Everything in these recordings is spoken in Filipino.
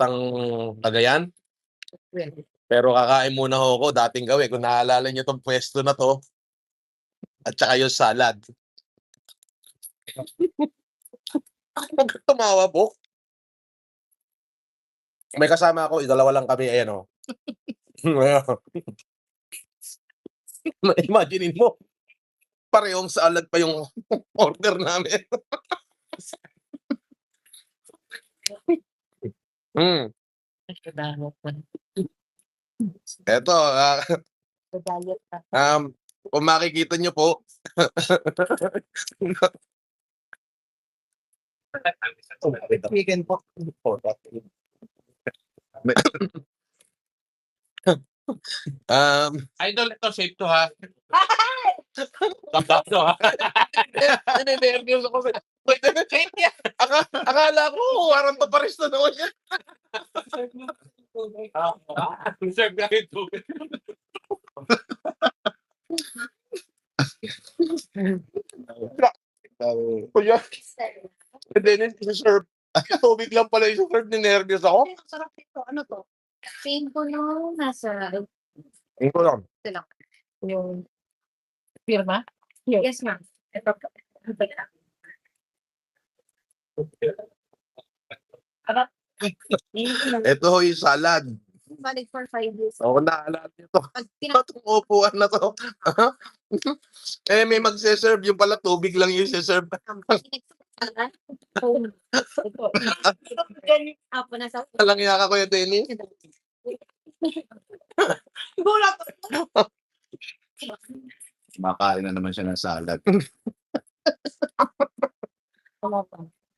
papuntang Cagayan. Pero kakain muna ho ako, dating gawi kung naalala niyo 'tong puwesto na 'to at saka yung salad. Huwag kang tumawa, Bok. May kasama ako, dalawa lang kami, ayan, oh. Imaginin mo, parehong salad pa yung order namin. Hmm, eto, kung makikita niyo po Chicken po. Idol, ito safe to ha. Tandaan to ha. Ninenervyos ako. Akala ko warang papares na naman yan. Serve ka rin tubig. Kuya, Dennis, isa-serve. Tubig lang pala isa-serve, ninervyos ako. Ay, ang sarap nito. Ano to? Same ko no, nasa Ito lang. Yung firma? yes ma'am. Ito po. Ito ho yung salad. Valid for 5 years. Ako naalala niyo to. Pag Itong upuan na to. Eh, may magse-serve, yung pala tubig lang yung ise-serve. Apo na sa Walang yaka, Kuya Dennis. gulat. Makain na naman siya ng salad.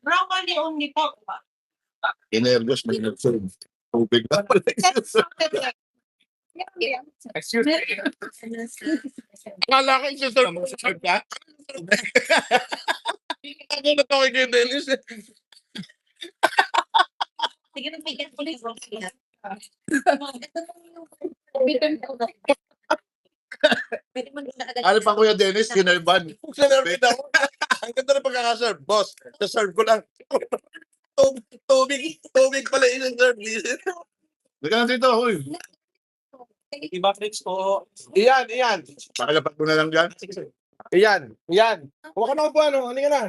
Broccoli only po. Inervyos, may nag-serve. Tubig lang pala ise-serve. Excuse me. Akala ko ise-serve mo sa ka. Ako na to kay Dennis. Sige na, may get ulit. Ano pa, Kuya Dennis? Sinervan. Sinervan ako. Ang ganda na pagkakaserve. Boss, sa-serve ko lang. Tubig pala ise-serve. Bigyan natin ito, huy. Iba fix po. Iyan. Pakalapat mo na lang dyan. Iyan. Huwag ka na upo, ano? Ano ka na?